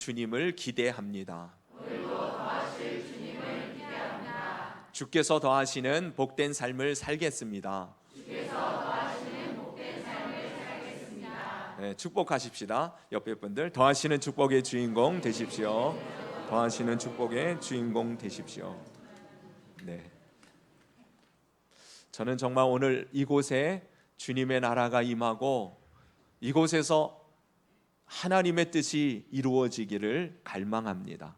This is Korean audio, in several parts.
주님을 기대합니다. 주께서 더하시는 복된 삶을 살겠습니다. 네, 축복하십시다. 옆에 분들 더하시는 축복의 주인공 되십시오. 더하시는 축복의 주인공 되십시오. 네. 저는 정말 오늘 이곳에 주님의 나라가 임하고 이곳에서 하나님의 뜻이 이루어지기를 갈망합니다.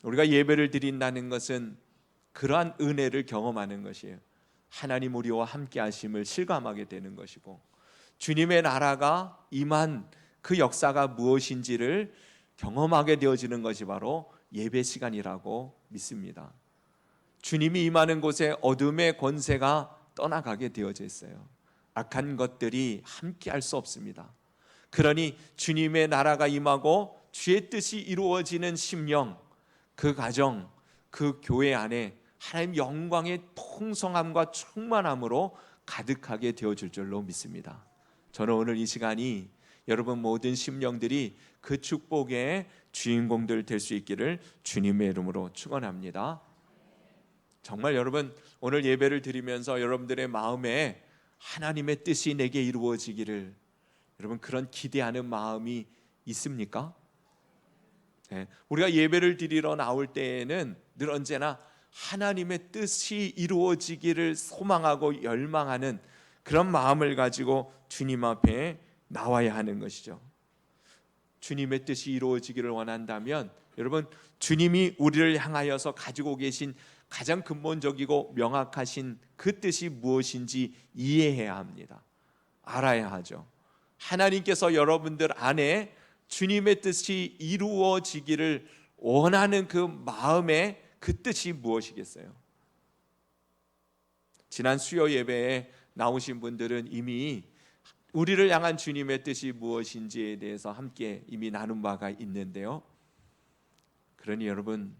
우리가 예배를 드린다는 것은 그러한 은혜를 경험하는 것이에요. 하나님 우리와 함께 하심을 실감하게 되는 것이고, 주님의 나라가 임한 그 역사가 무엇인지를 경험하게 되어지는 것이 바로 예배 시간이라고 믿습니다. 주님이 임하는 곳에 어둠의 권세가 떠나가게 되어져 있어요. 악한 것들이 함께 할 수 없습니다. 그러니 주님의 나라가 임하고 주의 뜻이 이루어지는 심령, 그 가정, 그 교회 안에 하나님 영광의 풍성함과 충만함으로 가득하게 되어질 줄로 믿습니다. 저는 오늘 이 시간이 여러분 모든 심령들이 그 축복의 주인공들 될 수 있기를 주님의 이름으로 축원합니다. 정말 여러분 오늘 예배를 드리면서 여러분들의 마음에 하나님의 뜻이 내게 이루어지기를 여러분 그런 기대하는 마음이 있습니까? 네, 우리가 예배를 드리러 나올 때에는 늘 언제나 하나님의 뜻이 이루어지기를 소망하고 열망하는 그런 마음을 가지고 주님 앞에 나와야 하는 것이죠. 주님의 뜻이 이루어지기를 원한다면 여러분 주님이 우리를 향하여서 가지고 계신 가장 근본적이고 명확하신 그 뜻이 무엇인지 이해해야 합니다. 알아야 하죠. 하나님께서 여러분들 안에 주님의 뜻이 이루어지기를 원하는 그 마음의 그 뜻이 무엇이겠어요? 지난 수요 예배에 나오신 분들은 이미 우리를 향한 주님의 뜻이 무엇인지에 대해서 함께 이미 나눈 바가 있는데요. 그러니 여러분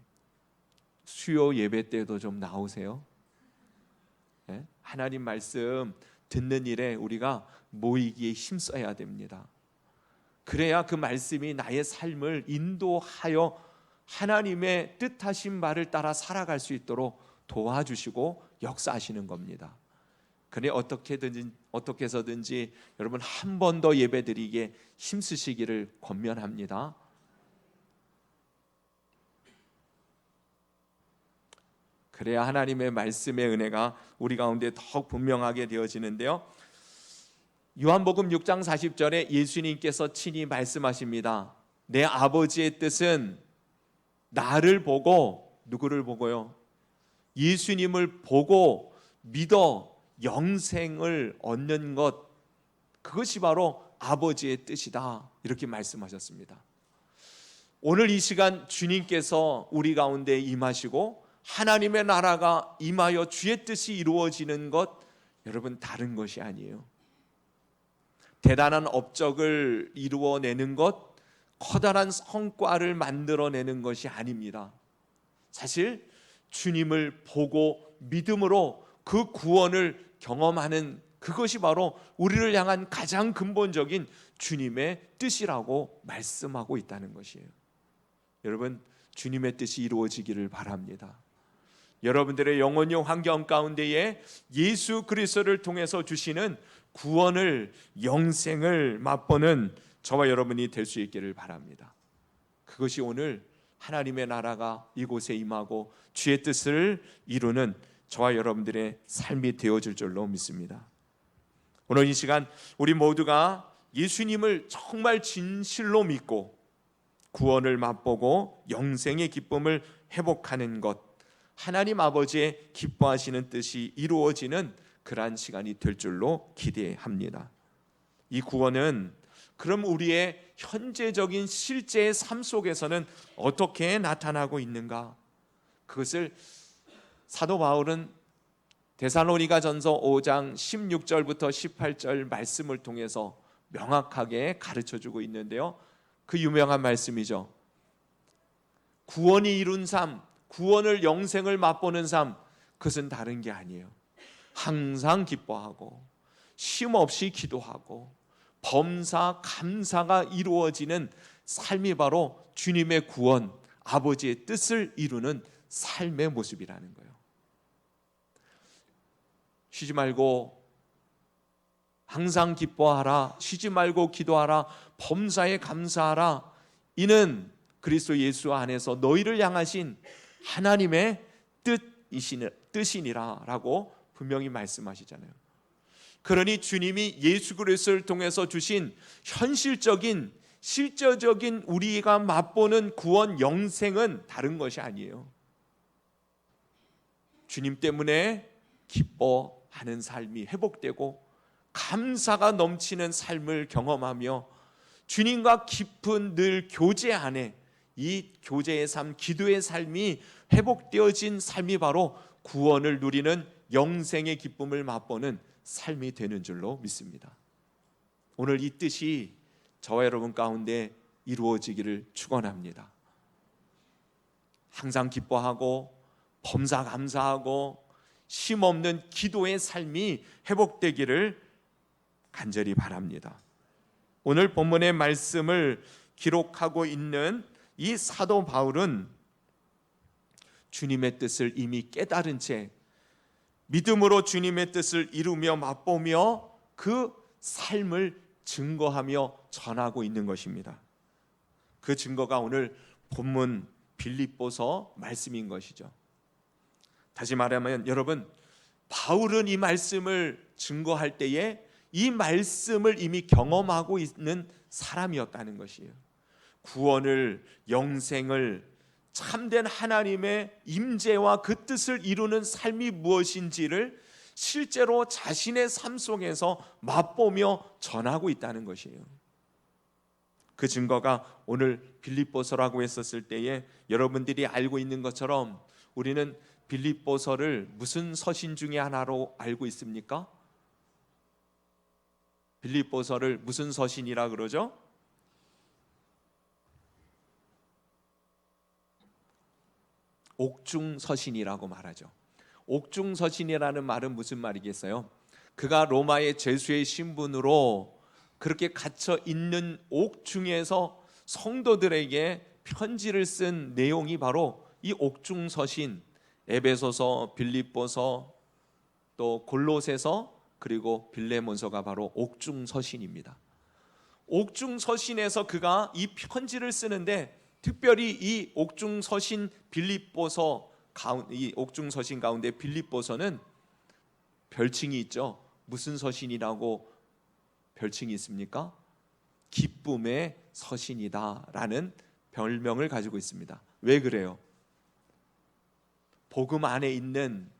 수요 예배 때도 좀 나오세요. 네? 하나님 말씀 듣는 일에 우리가 모이기에 힘써야 됩니다. 그래야 그 말씀이 나의 삶을 인도하여 하나님의 뜻하신 말을 따라 살아갈 수 있도록 도와주시고 역사하시는 겁니다. 그래 어떻게 해서든지 여러분 한 번 더 예배드리게 힘쓰시기를 권면합니다. 그래야 하나님의 말씀의 은혜가 우리 가운데 더욱 분명하게 되어지는데요. 요한복음 6장 40절에 예수님께서 친히 말씀하십니다. 내 아버지의 뜻은 나를 보고, 누구를 보고요? 예수님을 보고 믿어 영생을 얻는 것, 그것이 바로 아버지의 뜻이다, 이렇게 말씀하셨습니다. 오늘 이 시간 주님께서 우리 가운데 임하시고 하나님의 나라가 임하여 주의 뜻이 이루어지는 것, 여러분 다른 것이 아니에요. 대단한 업적을 이루어내는 것, 커다란 성과를 만들어내는 것이 아닙니다. 사실 주님을 보고 믿음으로 그 구원을 경험하는 그것이 바로 우리를 향한 가장 근본적인 주님의 뜻이라고 말씀하고 있다는 것이에요. 여러분 주님의 뜻이 이루어지기를 바랍니다. 여러분들의 영혼의 환경 가운데에 예수 그리스도를 통해서 주시는 구원을, 영생을 맛보는 저와 여러분이 될 수 있기를 바랍니다. 그것이 오늘 하나님의 나라가 이곳에 임하고 주의 뜻을 이루는 저와 여러분들의 삶이 되어질 줄로 믿습니다. 오늘 이 시간 우리 모두가 예수님을 정말 진실로 믿고 구원을 맛보고 영생의 기쁨을 회복하는 것, 하나님 아버지의 기뻐하시는 뜻이 이루어지는 그러한 시간이 될 줄로 기대합니다. 이 구원은 그럼 우리의 현재적인 실제의 삶 속에서는 어떻게 나타나고 있는가? 그것을 사도 바울은 데살로니가전서 5장 16절부터 18절 말씀을 통해서 명확하게 가르쳐주고 있는데요. 그 유명한 말씀이죠. 구원이 이룬 삶, 구원을, 영생을 맛보는 삶, 그것은 다른 게 아니에요. 항상 기뻐하고 쉼없이 기도하고 범사 감사가 이루어지는 삶이 바로 주님의 구원, 아버지의 뜻을 이루는 삶의 모습이라는 거예요. 쉬지 말고 항상 기뻐하라, 쉬지 말고 기도하라, 범사에 감사하라. 이는 그리스도 예수 안에서 너희를 향하신 하나님의 뜻이니라 라고 분명히 말씀하시잖아요. 그러니 주님이 예수 그리스도를 통해서 주신 현실적인 실제적인 우리가 맛보는 구원 영생은 다른 것이 아니에요. 주님 때문에 기뻐하는 삶이 회복되고 감사가 넘치는 삶을 경험하며 주님과 깊은 늘 교제 안에 이 교제의 삶, 기도의 삶이 회복되어진 삶이 바로 구원을 누리는 영생의 기쁨을 맛보는 삶이 되는 줄로 믿습니다. 오늘 이 뜻이 저와 여러분 가운데 이루어지기를 축원합니다. 항상 기뻐하고 범사 감사하고 쉼없는 기도의 삶이 회복되기를 간절히 바랍니다. 오늘 본문의 말씀을 기록하고 있는 이 사도 바울은 주님의 뜻을 이미 깨달은 채 믿음으로 주님의 뜻을 이루며 맛보며 그 삶을 증거하며 전하고 있는 것입니다. 그 증거가 오늘 본문 빌립보서 말씀인 것이죠. 다시 말하면 여러분, 바울은 이 말씀을 증거할 때에 이 말씀을 이미 경험하고 있는 사람이었다는 것이에요. 구원을, 영생을, 참된 하나님의 임재와 그 뜻을 이루는 삶이 무엇인지를 실제로 자신의 삶 속에서 맛보며 전하고 있다는 것이에요. 그 증거가 오늘 빌립보서라고 했었을 때에 여러분들이 알고 있는 것처럼 우리는 빌립보서를 무슨 서신 중에 하나로 알고 있습니까? 빌립보서를 무슨 서신이라 그러죠? 옥중서신이라고 말하죠. 옥중서신이라는 말은 무슨 말이겠어요? 그가 로마의 죄수의 신분으로 그렇게 갇혀 있는 옥중에서 성도들에게 편지를 쓴 내용이 바로 이 옥중서신, 에베소서, 빌립보서, 또 골로새서, 그리고 빌레몬서가 바로 옥중서신입니다. 옥중서신에서 그가 이 편지를 쓰는데 특별히 이 옥중서신 빌립보서, 이 옥중서신 가운데 빌립보서는 별칭이 있죠. 무슨 서신이라고 별칭이 있습니까? 기쁨의 서신이다라는 별명을 가지고 있습니다. 왜 그래요? 복음 안에 있는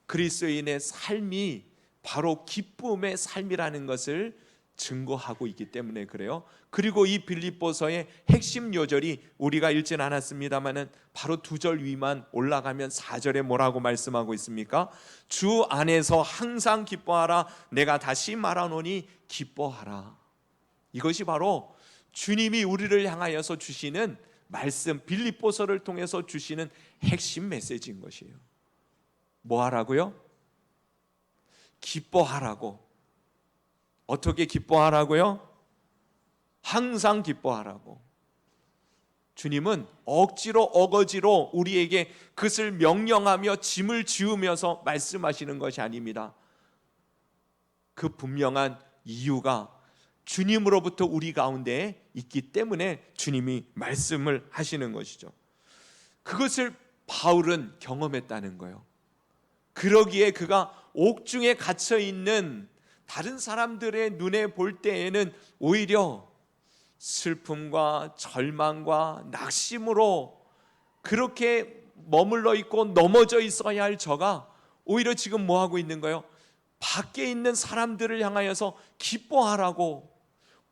그리스도인의 삶이 바로 기쁨의 삶이라는 것을 증거하고 있기 때문에 그래요. 그리고 이 빌립보서의 핵심 요절이 우리가 읽진 않았습니다만은 바로 2절 위만 올라가면 4절에 뭐라고 말씀하고 있습니까? 주 안에서 항상 기뻐하라. 내가 다시 말하노니 기뻐하라. 이것이 바로 주님이 우리를 향하여서 주시는 말씀, 빌립보서를 통해서 주시는 핵심 메시지인 것이에요. 뭐 하라고요? 기뻐하라고. 어떻게 기뻐하라고요? 항상 기뻐하라고. 주님은 억지로 어거지로 우리에게 그것을 명령하며 짐을 지우면서 말씀하시는 것이 아닙니다. 그 분명한 이유가 주님으로부터 우리 가운데 있기 때문에 주님이 말씀을 하시는 것이죠. 그것을 바울은 경험했다는 거예요. 그러기에 그가 옥중에 갇혀 있는 다른 사람들의 눈에 볼 때에는 오히려 슬픔과 절망과 낙심으로 그렇게 머물러 있고 넘어져 있어야 할 저가 오히려 지금 뭐 하고 있는 거예요? 밖에 있는 사람들을 향하여서 기뻐하라고,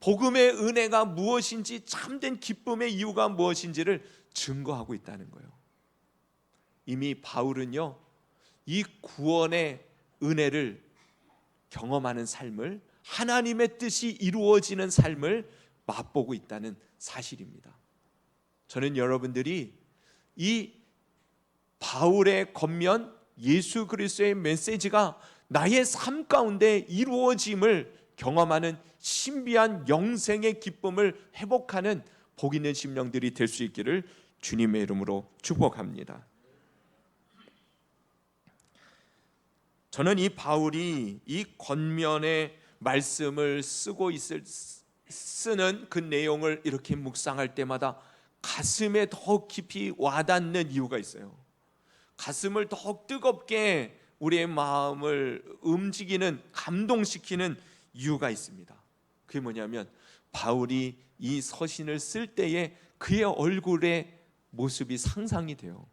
복음의 은혜가 무엇인지, 참된 기쁨의 이유가 무엇인지를 증거하고 있다는 거예요. 이미 바울은요, 이 구원의 은혜를 경험하는 삶을, 하나님의 뜻이 이루어지는 삶을 맛보고 있다는 사실입니다. 저는 여러분들이 이 바울의 겉면 예수 그리스도의 메시지가 나의 삶 가운데 이루어짐을 경험하는 신비한 영생의 기쁨을 회복하는 복 있는 심령들이 될 수 있기를 주님의 이름으로 축복합니다. 저는 이 바울이 이 권면의 말씀을 쓰는 그 내용을 이렇게 묵상할 때마다 가슴에 더욱 깊이 와닿는 이유가 있어요. 가슴을 더욱 뜨겁게 우리의 마음을 움직이는, 감동시키는 이유가 있습니다. 그게 뭐냐면 바울이 이 서신을 쓸 때에 그의 얼굴의 모습이 상상이 돼요.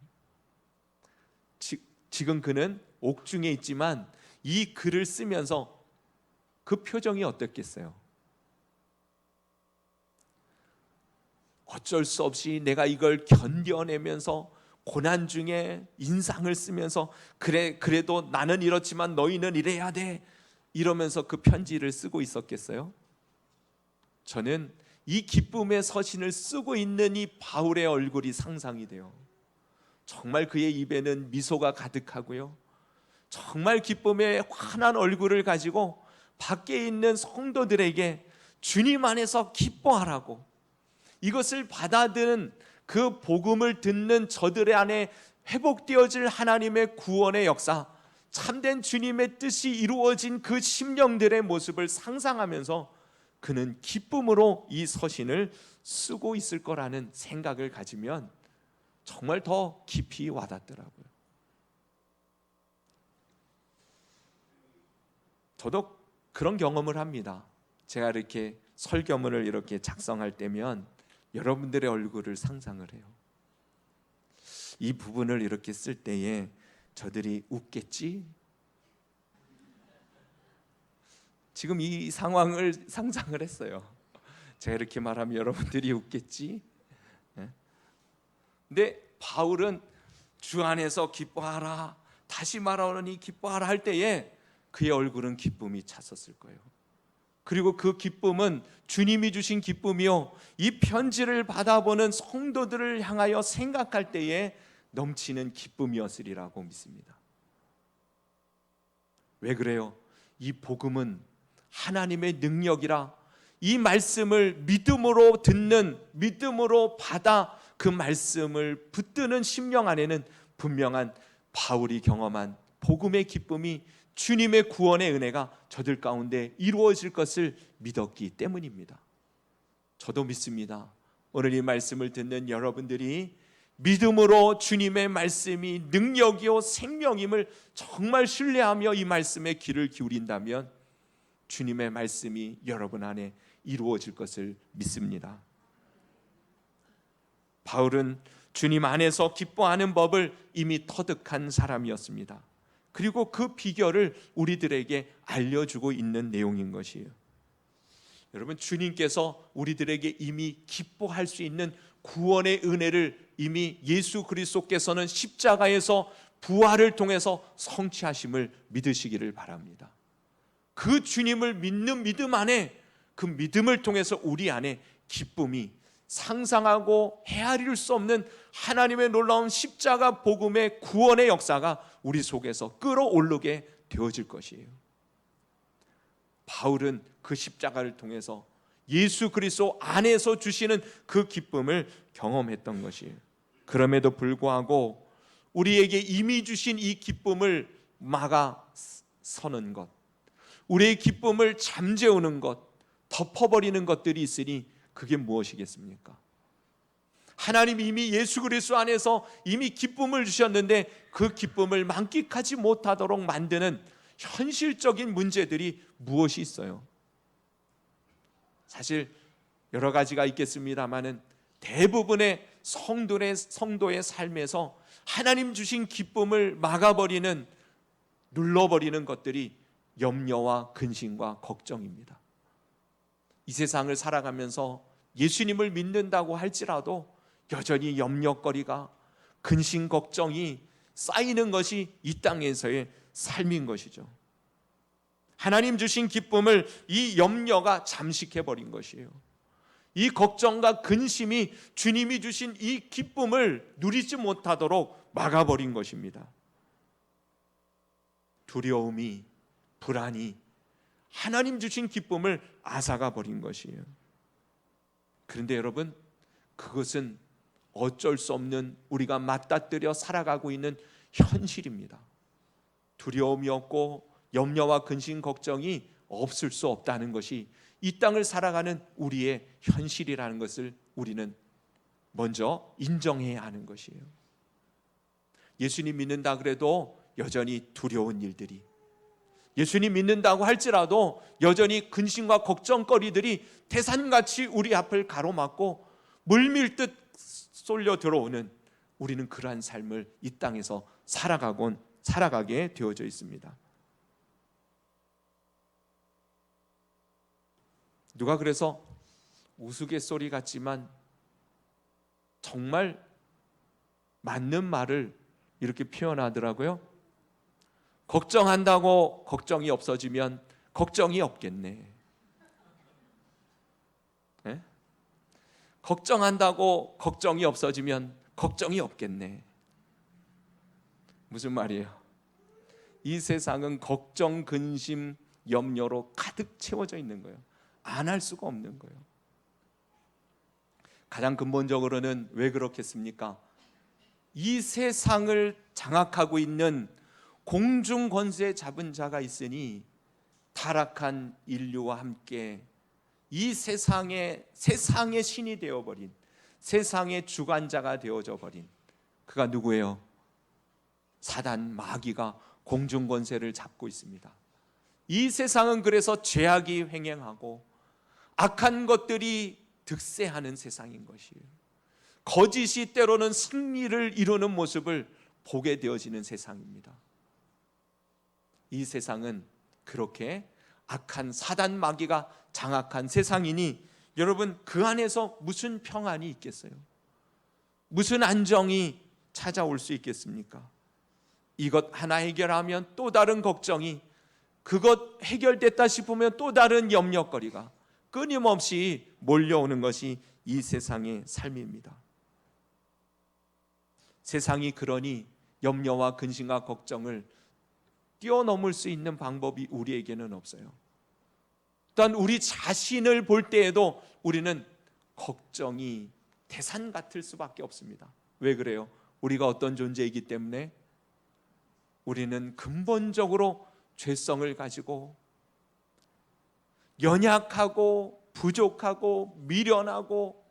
지금 그는 옥중에 있지만 이 글을 쓰면서 그 표정이 어떻겠어요? 어쩔 수 없이 내가 이걸 견뎌내면서 고난 중에 인상을 쓰면서 그래도 나는 이렇지만 너희는 이래야 돼, 이러면서 그 편지를 쓰고 있었겠어요? 저는 이 기쁨의 서신을 쓰고 있는 이 바울의 얼굴이 상상이 돼요. 정말 그의 입에는 미소가 가득하고요, 정말 기쁨의 환한 얼굴을 가지고 밖에 있는 성도들에게 주님 안에서 기뻐하라고, 이것을 받아들은 그 복음을 듣는 저들의 안에 회복되어질 하나님의 구원의 역사, 참된 주님의 뜻이 이루어진 그 심령들의 모습을 상상하면서 그는 기쁨으로 이 서신을 쓰고 있을 거라는 생각을 가지면 정말 더 깊이 와닿더라고요. 저도 그런 경험을 합니다. 제가 이렇게 설교문을 이렇게 작성할 때면 여러분들의 얼굴을 상상을 해요. 이 부분을 이렇게 쓸 때에 저들이 웃겠지? 지금 이 상황을 상상을 했어요. 제가 이렇게 말하면 여러분들이 웃겠지? 근데 바울은 주 안에서 기뻐하라, 다시 말하오니 기뻐하라 할 때에 그의 얼굴은 기쁨이 찼었을 거예요. 그리고 그 기쁨은 주님이 주신 기쁨이요, 이 편지를 받아보는 성도들을 향하여 생각할 때에 넘치는 기쁨이었으리라고 믿습니다. 왜 그래요? 이 복음은 하나님의 능력이라, 이 말씀을 믿음으로 듣는, 믿음으로 받아 그 말씀을 붙드는 심령 안에는 분명한 바울이 경험한 복음의 기쁨이, 주님의 구원의 은혜가 저들 가운데 이루어질 것을 믿었기 때문입니다. 저도 믿습니다. 오늘 이 말씀을 듣는 여러분들이 믿음으로 주님의 말씀이 능력이요 생명임을 정말 신뢰하며 이 말씀에 귀를 기울인다면 주님의 말씀이 여러분 안에 이루어질 것을 믿습니다. 바울은 주님 안에서 기뻐하는 법을 이미 터득한 사람이었습니다. 그리고 그 비결을 우리들에게 알려주고 있는 내용인 것이에요. 여러분, 주님께서 우리들에게 이미 기뻐할 수 있는 구원의 은혜를 이미 예수 그리스도께서는 십자가에서 부활을 통해서 성취하심을 믿으시기를 바랍니다. 그 주님을 믿는 믿음 안에, 그 믿음을 통해서 우리 안에 기쁨이, 상상하고 헤아릴 수 없는 하나님의 놀라운 십자가 복음의 구원의 역사가 우리 속에서 끌어오르게 되어질 것이에요. 바울은 그 십자가를 통해서 예수 그리스도 안에서 주시는 그 기쁨을 경험했던 것이에요. 그럼에도 불구하고 우리에게 이미 주신 이 기쁨을 막아서는 것, 우리의 기쁨을 잠재우는 것, 덮어버리는 것들이 있으니 그게 무엇이겠습니까? 하나님이 이미 예수 그리스도 안에서 이미 기쁨을 주셨는데 그 기쁨을 만끽하지 못하도록 만드는 현실적인 문제들이 무엇이 있어요? 사실 여러 가지가 있겠습니다만은 대부분의 성도의 삶에서 하나님 주신 기쁨을 막아버리는, 눌러버리는 것들이 염려와 근심과 걱정입니다. 이 세상을 살아가면서 예수님을 믿는다고 할지라도 여전히 염려거리가, 근심 걱정이 쌓이는 것이 이 땅에서의 삶인 것이죠. 하나님 주신 기쁨을 이 염려가 잠식해버린 것이에요. 이 걱정과 근심이 주님이 주신 이 기쁨을 누리지 못하도록 막아버린 것입니다. 두려움이, 불안이 하나님 주신 기쁨을 앗아가 버린 것이에요. 그런데 여러분, 그것은 어쩔 수 없는 우리가 맞닥뜨려 살아가고 있는 현실입니다. 두려움이 없고 염려와 근심 걱정이 없을 수 없다는 것이 이 땅을 살아가는 우리의 현실이라는 것을 우리는 먼저 인정해야 하는 것이에요. 예수님 믿는다 그래도 여전히 두려운 일들이, 예수님 믿는다고 할지라도 여전히 근심과 걱정거리들이 태산같이 우리 앞을 가로막고 물밀듯 쏠려 들어오는, 우리는 그러한 삶을 이 땅에서 살아가게 되어져 있습니다. 누가 그래서 우스갯소리 같지만 정말 맞는 말을 이렇게 표현하더라고요. 걱정한다고 걱정이 없어지면 걱정이 없겠네. 네? 걱정한다고 걱정이 없어지면 걱정이 없겠네. 무슨 말이에요? 이 세상은 걱정, 근심, 염려로 가득 채워져 있는 거예요. 안 할 수가 없는 거예요. 가장 근본적으로는 왜 그렇겠습니까? 이 세상을 장악하고 있는 공중 권세 잡은 자가 있으니 타락한 인류와 함께 이 세상의 신이 되어버린, 세상의 주관자가 되어져 버린 그가 누구예요? 사단, 마귀가 공중 권세를 잡고 있습니다. 이 세상은 그래서 죄악이 횡행하고 악한 것들이 득세하는 세상인 것이에요. 거짓이 때로는 승리를 이루는 모습을 보게 되어지는 세상입니다. 이 세상은 그렇게 악한 사단, 마귀가 장악한 세상이니 여러분, 그 안에서 무슨 평안이 있겠어요? 무슨 안정이 찾아올 수 있겠습니까? 이것 하나 해결하면 또 다른 걱정이, 그것 해결됐다 싶으면 또 다른 염려거리가 끊임없이 몰려오는 것이 이 세상의 삶입니다. 세상이 그러니 염려와 근심과 걱정을 뛰어넘을 수 있는 방법이 우리에게는 없어요. 또한 우리 자신을 볼 때에도 우리는 걱정이 태산 같을 수밖에 없습니다. 왜 그래요? 우리가 어떤 존재이기 때문에 우리는 근본적으로 죄성을 가지고 연약하고 부족하고 미련하고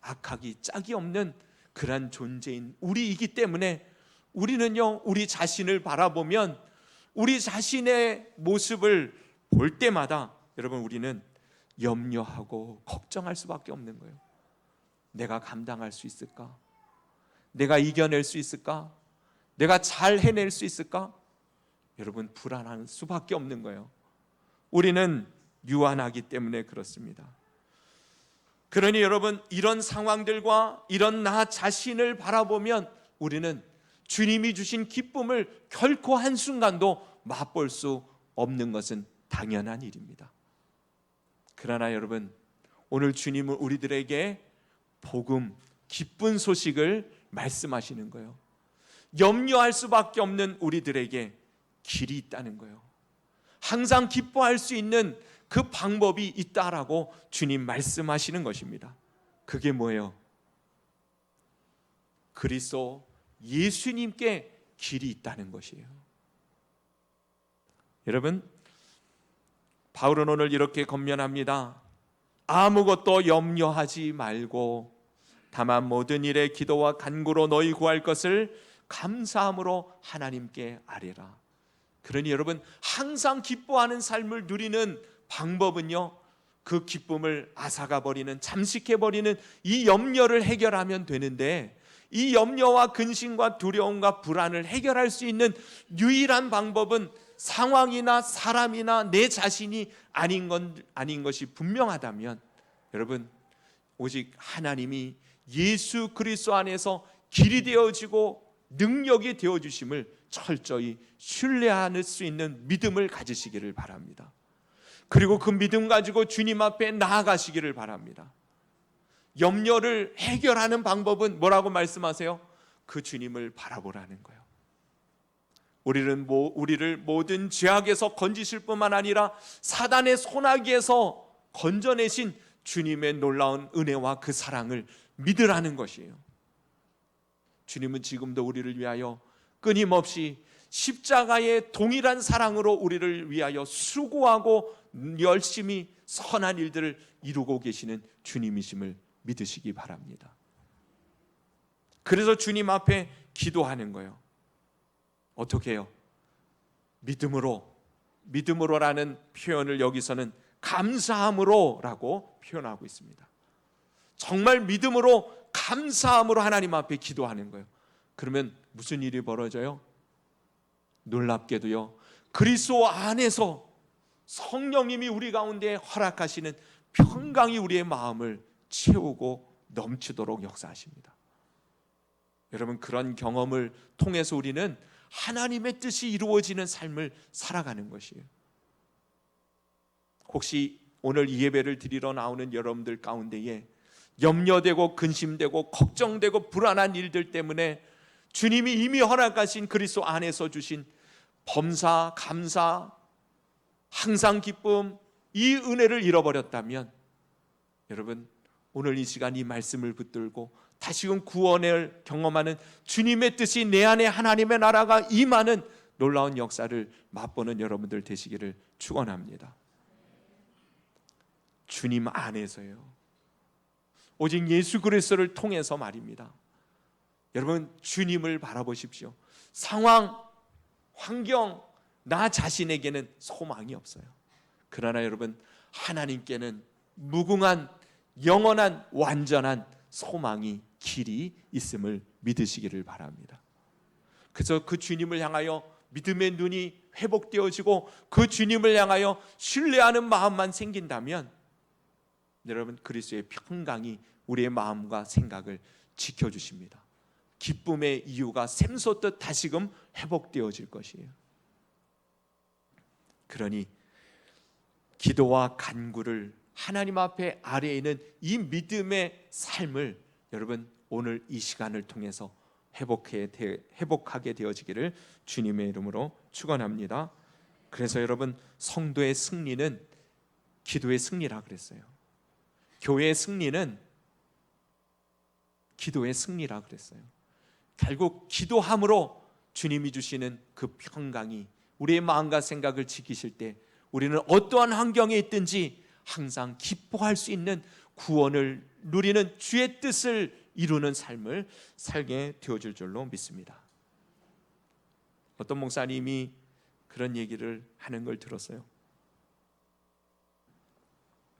악하기 짝이 없는 그러한 존재인 우리이기 때문에 우리는요, 우리 자신을 바라보면 우리 자신의 모습을 볼 때마다 여러분, 우리는 염려하고 걱정할 수밖에 없는 거예요. 내가 감당할 수 있을까? 내가 이겨낼 수 있을까? 내가 잘 해낼 수 있을까? 여러분, 불안할 수밖에 없는 거예요. 우리는 유한하기 때문에 그렇습니다. 그러니 여러분, 이런 상황들과 이런 나 자신을 바라보면 우리는 주님이 주신 기쁨을 결코 한순간도 맛볼 수 없는 것은 당연한 일입니다. 그러나 여러분, 오늘 주님은 우리들에게 복음, 기쁜 소식을 말씀하시는 거예요. 염려할 수밖에 없는 우리들에게 길이 있다는 거예요. 항상 기뻐할 수 있는 그 방법이 있다라고 주님 말씀하시는 것입니다. 그게 뭐예요? 그리스도 예수님께 길이 있다는 것이에요. 여러분, 바울은 오늘 이렇게 권면합니다. 아무것도 염려하지 말고 다만 모든 일에 기도와 간구로 너희 구할 것을 감사함으로 하나님께 아뢰라. 그러니 여러분, 항상 기뻐하는 삶을 누리는 방법은요, 그 기쁨을 앗아가버리는, 잠식해버리는 이 염려를 해결하면 되는데, 이 염려와 근심과 두려움과 불안을 해결할 수 있는 유일한 방법은 상황이나 사람이나 내 자신이 아닌 것이 분명하다면 여러분, 오직 하나님이 예수 그리스도 안에서 길이 되어지고 능력이 되어주심을 철저히 신뢰할 수 있는 믿음을 가지시기를 바랍니다. 그리고 그 믿음 가지고 주님 앞에 나아가시기를 바랍니다. 염려를 해결하는 방법은 뭐라고 말씀하세요? 그 주님을 바라보라는 거예요. 우리를 모든 죄악에서 건지실 뿐만 아니라 사단의 손아귀에서 건져내신 주님의 놀라운 은혜와 그 사랑을 믿으라는 것이에요. 주님은 지금도 우리를 위하여 끊임없이 십자가의 동일한 사랑으로 우리를 위하여 수고하고 열심히 선한 일들을 이루고 계시는 주님이심을 믿으시기 바랍니다. 그래서 주님 앞에 기도하는 거예요. 어떻게 해요? 믿음으로라는 표현을 여기서는 감사함으로라고 표현하고 있습니다. 정말 믿음으로, 감사함으로 하나님 앞에 기도하는 거예요. 그러면 무슨 일이 벌어져요? 놀랍게도요, 그리스도 안에서 성령님이 우리 가운데 허락하시는 평강이 우리의 마음을 채우고 넘치도록 역사하십니다. 여러분, 그런 경험을 통해서 우리는 하나님의 뜻이 이루어지는 삶을 살아가는 것이에요. 혹시 오늘 이 예배를 드리러 나오는 여러분들 가운데에 염려되고 근심되고 걱정되고 불안한 일들 때문에 주님이 이미 허락하신 그리스도 안에서 주신 범사, 감사, 항상 기쁨, 이 은혜를 잃어버렸다면, 여러분, 오늘 이 시간 이 말씀을 붙들고 다시금 구원을 경험하는 주님의 뜻이 내 안에 하나님의 나라가 임하는 놀라운 역사를 맛보는 여러분들 되시기를 축원합니다. 주님 안에서요, 오직 예수 그리스도를 통해서 말입니다. 여러분, 주님을 바라보십시오. 상황, 환경, 나 자신에게는 소망이 없어요. 그러나 여러분, 하나님께는 무궁한 영원한 완전한 소망이, 길이 있음을 믿으시기를 바랍니다. 그래서 그 주님을 향하여 믿음의 눈이 회복되어지고 그 주님을 향하여 신뢰하는 마음만 생긴다면, 여러분, 그리스도의 평강이 우리의 마음과 생각을 지켜주십니다. 기쁨의 이유가 샘솟듯 다시금 회복되어질 것이에요. 그러니 기도와 간구를 하나님 앞에 아래에 있는 이 믿음의 삶을 여러분, 오늘 이 시간을 통해서 회복하게 되어지기를 주님의 이름으로 축원합니다. 그래서 여러분, 성도의 승리는 기도의 승리라 그랬어요. 교회의 승리는 기도의 승리라 그랬어요. 결국 기도함으로 주님이 주시는 그 평강이 우리의 마음과 생각을 지키실 때 우리는 어떠한 환경에 있든지 항상 기뻐할 수 있는 구원을 누리는 주의 뜻을 이루는 삶을 살게 되어질 줄로 믿습니다. 어떤 목사님이 그런 얘기를 하는 걸 들었어요.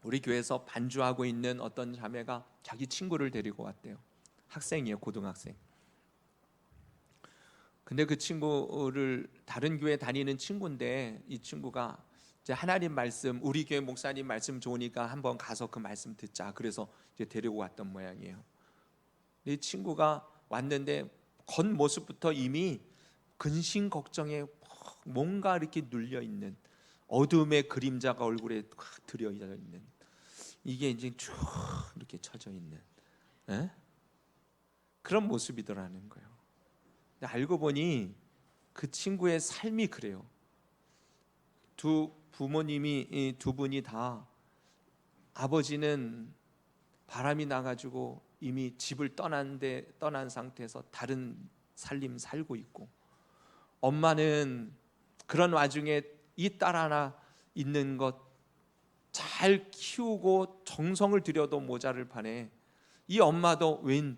우리 교회에서 반주하고 있는 어떤 자매가 자기 친구를 데리고 왔대요. 학생이에요, 고등학생. 근데 그 친구를, 다른 교회 다니는 친구인데, 이 친구가 이제 하나님 말씀, 우리 교회 목사님 말씀 좋으니까 한번 가서 그 말씀 듣자. 그래서 이제 데리고 왔던 모양이에요. 이 친구가 왔는데 겉모습부터 이미 근심 걱정에 뭔가 이렇게 눌려 있는, 어둠의 그림자가 얼굴에 들여 있는, 이게 이제 쭉 이렇게 쳐져 있는 그런 모습이더라는 거예요. 알고 보니 그 친구의 삶이 그래요. 두 부모님이, 두 분이 다, 아버지는 바람이 나가지고 이미 집을 떠난 상태에서 다른 살림 살고 있고, 엄마는 그런 와중에 이 딸 하나 있는 것 잘 키우고 정성을 들여도 모자를 파네. 이 엄마도 웬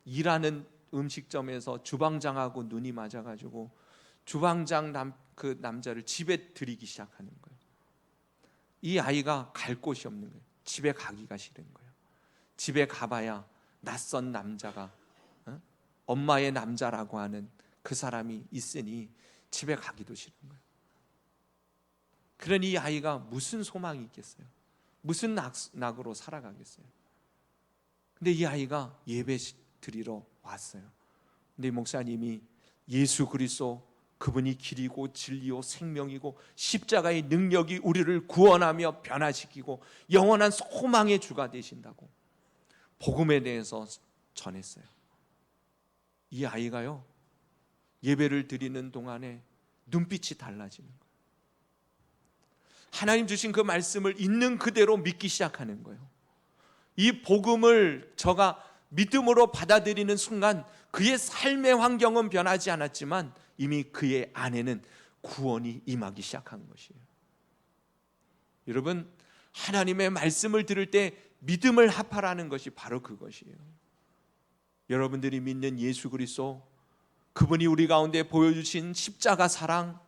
일하는 음식점에서 주방장하고 눈이 맞아가지고 주방장 그 남자를 집에 들이기 시작하는 거예요. 이 아이가 갈 곳이 없는 거예요. 집에 가기가 싫은 거예요. 집에 가봐야 낯선 남자가, 엄마의 남자라고 하는 그 사람이 있으니 집에 가기도 싫은 거예요. 그러니 이 아이가 무슨 소망이 있겠어요? 무슨 낙으로 살아가겠어요? 근데 이 아이가 예배 드리러 왔어요. 근데 목사님이 예수 그리스도, 그분이 길이고 진리요 생명이고 십자가의 능력이 우리를 구원하며 변화시키고 영원한 소망의 주가 되신다고 복음에 대해서 전했어요. 이 아이가요, 예배를 드리는 동안에 눈빛이 달라지는 거예요. 하나님 주신 그 말씀을 있는 그대로 믿기 시작하는 거예요. 이 복음을 저가 믿음으로 받아들이는 순간 그의 삶의 환경은 변하지 않았지만 이미 그의 안에는 구원이 임하기 시작한 것이에요. 여러분, 하나님의 말씀을 들을 때 믿음을 합하라는 것이 바로 그것이에요. 여러분들이 믿는 예수 그리스도, 그분이 우리 가운데 보여주신 십자가 사랑,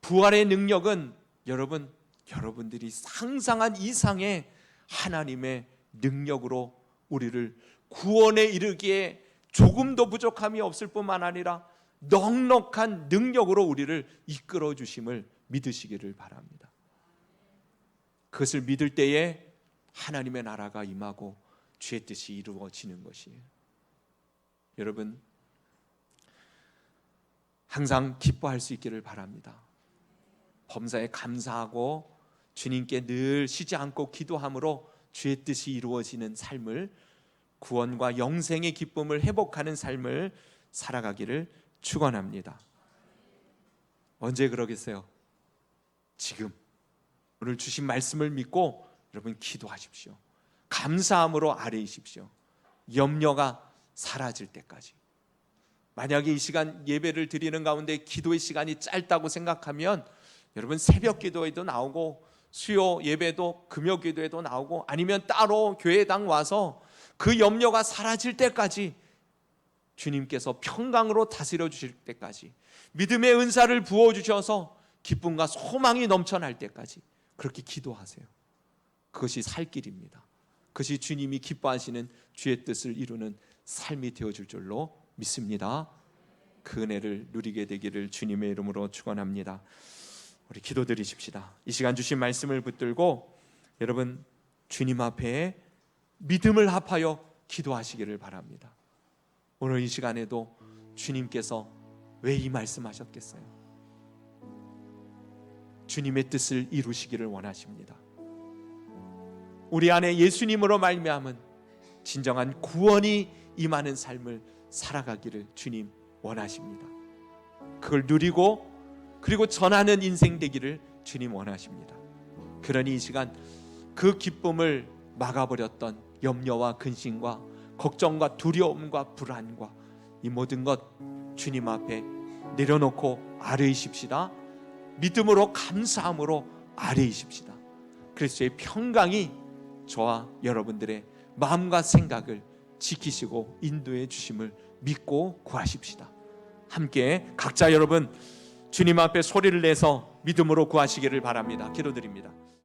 부활의 능력은 여러분들이 상상한 이상의 하나님의 능력으로 우리를 구원에 이르기에 조금도 부족함이 없을 뿐만 아니라 넉넉한 능력으로 우리를 이끌어 주심을 믿으시기를 바랍니다. 그것을 믿을 때에 하나님의 나라가 임하고 주의 뜻이 이루어지는 것이에요. 여러분, 항상 기뻐할 수 있기를 바랍니다. 범사에 감사하고 주님께 늘 쉬지 않고 기도함으로 주의 뜻이 이루어지는 삶을, 구원과 영생의 기쁨을 회복하는 삶을 살아가기를 축원합니다. 언제 그러겠어요? 지금 오늘 주신 말씀을 믿고 여러분 기도하십시오. 감사함으로 아뢰이십시오. 염려가 사라질 때까지. 만약에 이 시간 예배를 드리는 가운데 기도의 시간이 짧다고 생각하면 여러분 새벽 기도에도 나오고 수요 예배도 금요 기도에도 나오고 아니면 따로 교회당 와서 그 염려가 사라질 때까지, 주님께서 평강으로 다스려 주실 때까지, 믿음의 은사를 부어주셔서 기쁨과 소망이 넘쳐날 때까지 그렇게 기도하세요. 그것이 살 길입니다. 그것이 주님이 기뻐하시는 주의 뜻을 이루는 삶이 되어줄 줄로 믿습니다. 그 은혜를 누리게 되기를 주님의 이름으로 축원합니다. 우리 기도드리십시다. 이 시간 주신 말씀을 붙들고 여러분 주님 앞에 믿음을 합하여 기도하시기를 바랍니다. 오늘 이 시간에도 주님께서 왜 이 말씀하셨겠어요? 주님의 뜻을 이루시기를 원하십니다. 우리 안에 예수님으로 말미암은 진정한 구원이 임하는 삶을 살아가기를 주님 원하십니다. 그걸 누리고 그리고 전하는 인생 되기를 주님 원하십니다. 그러니 이 시간 그 기쁨을 막아버렸던 염려와 근심과 걱정과 두려움과 불안과 이 모든 것 주님 앞에 내려놓고 아뢰이십시다. 믿음으로 감사함으로 아뢰이십시다. 그리스도의 평강이 저와 여러분들의 마음과 생각을 지키시고 인도해 주심을 믿고 구하십시다. 함께 각자 여러분 주님 앞에 소리를 내서 믿음으로 구하시기를 바랍니다. 기도드립니다.